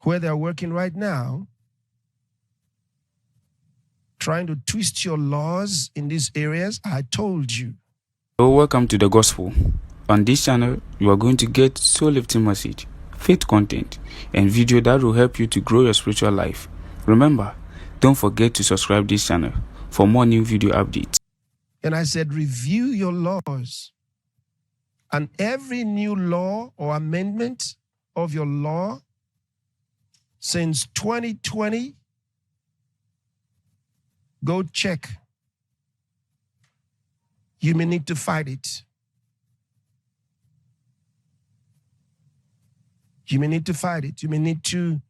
where they're working right now, trying to twist your laws in these areas. I told you. So welcome to the gospel. On this channel, you are going to get soul lifting message, faith content, and video that will help you to grow your spiritual life. Remember, don't forget to subscribe this channel for more new video updates. And I said, review your laws. And every new law or amendment of your law since 2020, go check. You may need to fight it. You may need to fight it. You've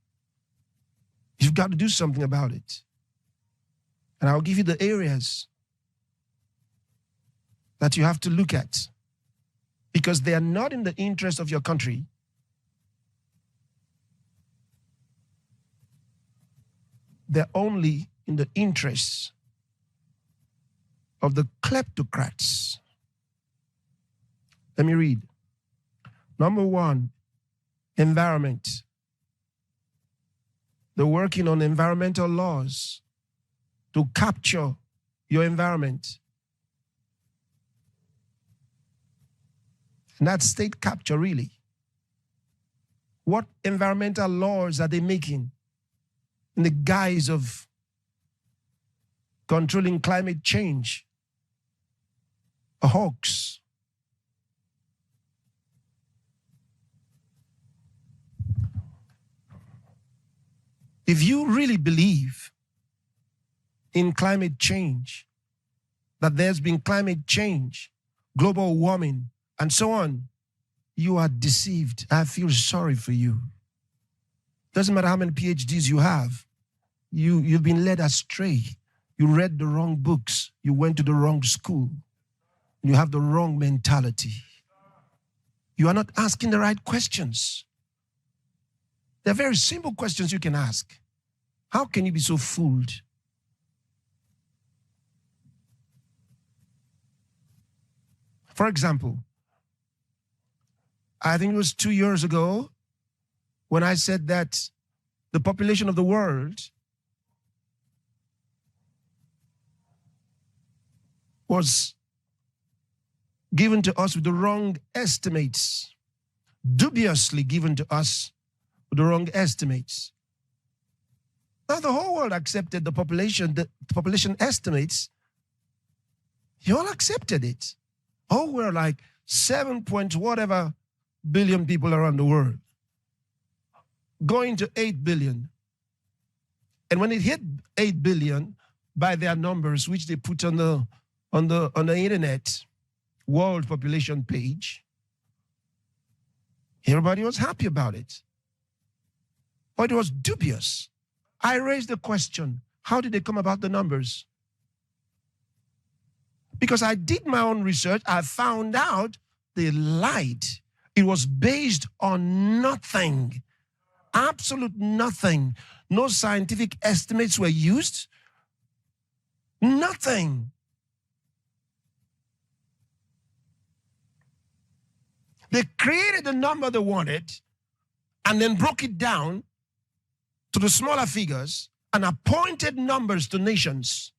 got to do something about it. And I'll give you the areas that you have to look at, because they are not in the interest of your country. They're only in the interests of the kleptocrats. Let me read. Number one, environment. They're working on environmental laws to capture your environment. And that's state capture, really. What environmental laws are they making in the guise of controlling climate change? A hoax. If you really believe in climate change, that there's been climate change, global warming, and so on, you are deceived. I feel sorry for you. Doesn't matter how many PhDs you have, you've been led astray. You read the wrong books. You went to the wrong school. You have the wrong mentality. You are not asking the right questions. They're very simple questions you can ask. How can you be so fooled? For example, I think it was 2 years ago when I said that the population of the world was given to us with the wrong estimates, dubiously given to us with the wrong estimates. Now the whole world accepted the population estimates. You all accepted it. Oh, we're like 7 point whatever billion people around the world, going to 8 billion. And when it hit 8 billion by their numbers, which they put on the internet world population page, everybody was happy about it. But it was dubious. I raised the question, how did they come about the numbers? Because I did my own research, I found out they lied. It was based on nothing, absolute nothing. No scientific estimates were used, nothing. They created the number they wanted and then broke it down to the smaller figures and appointed numbers to nations.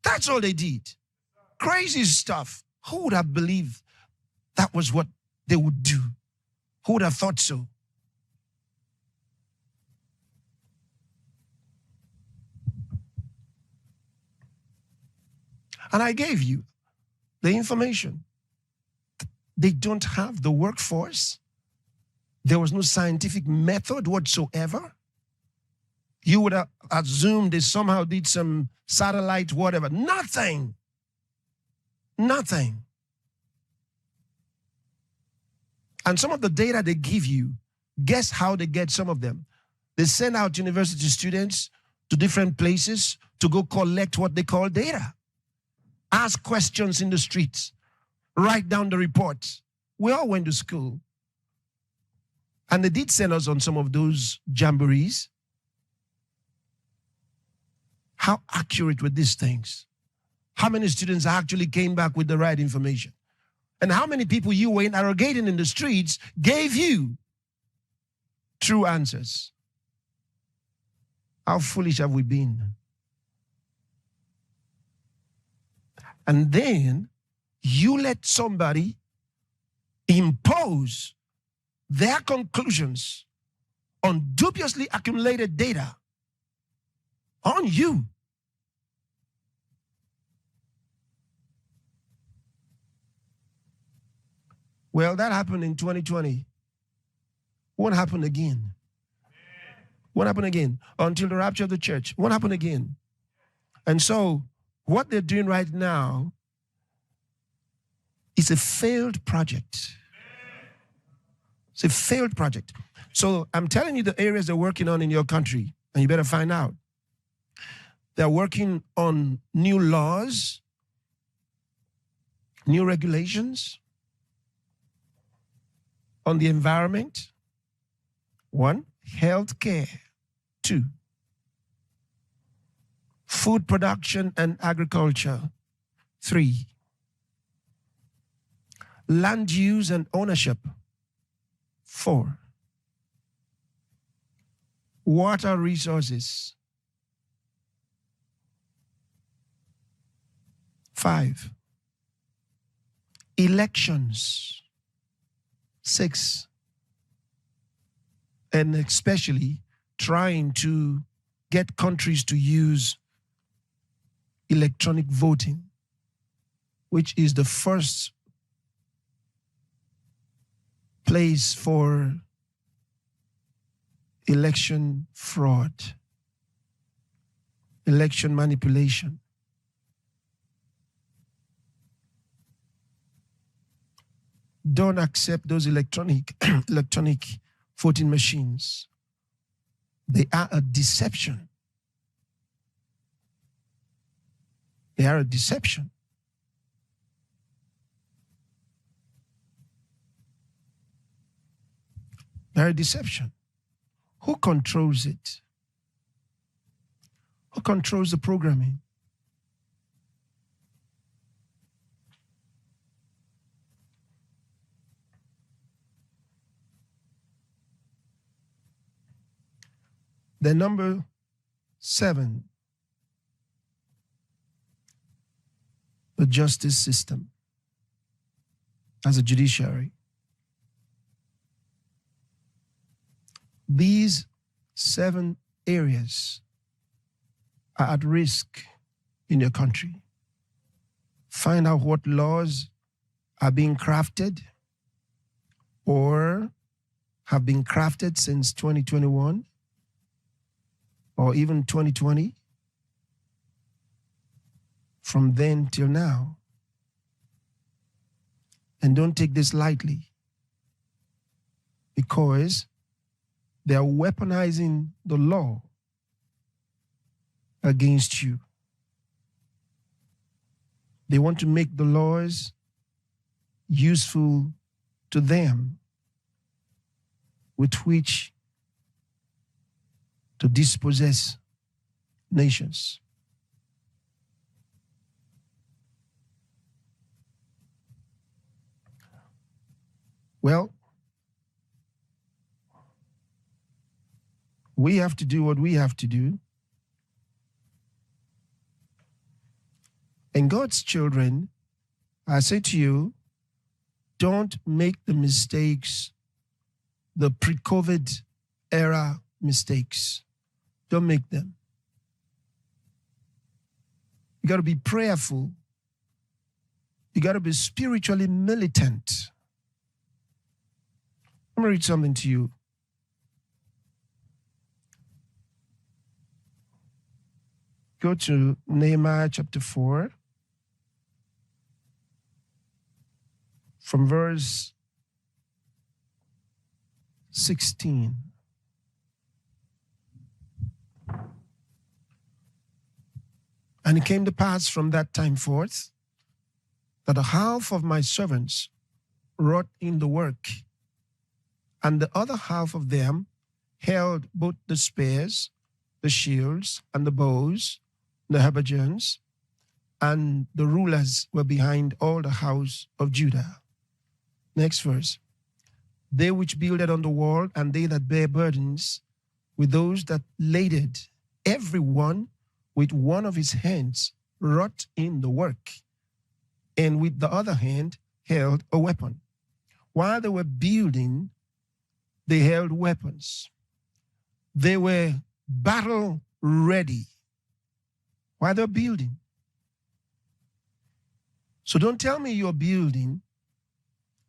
That's all they did. Crazy stuff. Who would have believed that was what they would do? Who would have thought so? And I gave you the information. They don't have the workforce. There was no scientific method whatsoever. You would have assumed they somehow did some satellite, whatever. Nothing. Nothing. And some of the data they give you, guess how they get some of them? They send out university students to different places to go collect what they call data. Ask questions in the streets. Write down the reports. We all went to school. And they did send us on some of those jamborees. How accurate were these things? How many students actually came back with the right information? And how many people you were interrogating in the streets gave you true answers? How foolish have we been? And then you let somebody impose their conclusions on dubiously accumulated data on you. Well, that happened in 2020. Won't happen again. Won't happen again until the rapture of the church. Won't happen again. And so what they're doing right now is a failed project. It's a failed project. So I'm telling you the areas they're working on in your country, and you better find out. They're working on new laws, new regulations, on the environment. 1, healthcare. 2, food production and agriculture. 3, land use and ownership. 4, water resources. 5, elections. 6, and especially trying to get countries to use electronic voting, which is the first place for election fraud, election manipulation. Don't accept those electronic voting machines. They are a deception. They are a deception. They're a deception. Who controls it? Who controls the programming? The number 7, the justice system as a judiciary. These 7 areas are at risk in your country. Find out what laws are being crafted or have been crafted since 2021 or even 2020, from then till now. And don't take this lightly, because they are weaponizing the law against you. They want to make the laws useful to them, with which to dispossess nations. Well, we have to do what we have to do. And God's children, I say to you, don't make the mistakes, the pre-COVID era mistakes. Don't make them. You got to be prayerful. You got to be spiritually militant. Let me read something to you. Go to Nehemiah chapter 4, from verse 16. And it came to pass from that time forth that the half of my servants wrought in the work, and the other half of them held both the spears, the shields, and the bows, the habergeons, and the rulers were behind all the house of Judah. Next verse. They which builded on the wall, and they that bare burdens, with those that laded everyone with one of his hands wrought in the work, and with the other hand held a weapon. While they were building, they held weapons. They were battle ready while they're building. So don't tell me you're building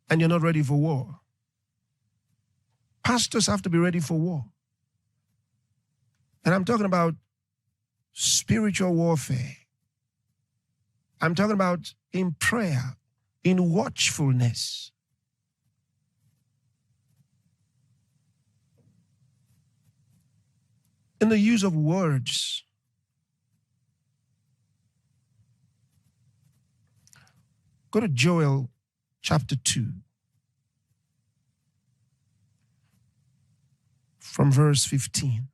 and you're not ready for war. Pastors have to be ready for war. And I'm talking about spiritual warfare. I'm talking about in prayer, in watchfulness. In the use of words. Go to Joel chapter 2. From verse 15.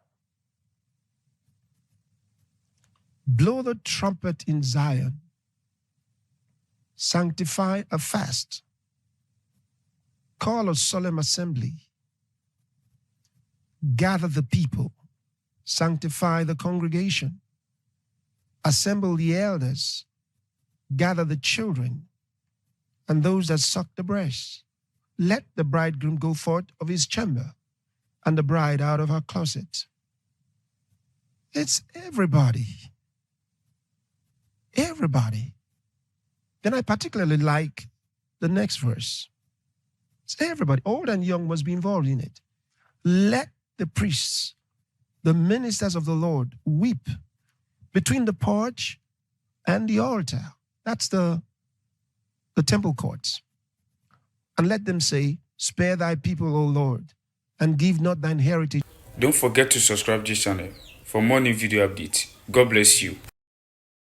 Blow the trumpet in Zion. Sanctify a fast. Call a solemn assembly. Gather the people. Sanctify the congregation. Assemble the elders. Gather the children and those that suck the breast. Let the bridegroom go forth of his chamber and the bride out of her closet. It's everybody. Everybody. Then I particularly like the next verse. It's everybody. Old and young must be involved in it. Let the priests, the ministers of the Lord, weep between the porch and the altar. That's the temple courts. And let them say, spare thy people, O Lord, and give not thine heritage. Don't forget to subscribe to this channel for more new video updates. God bless you.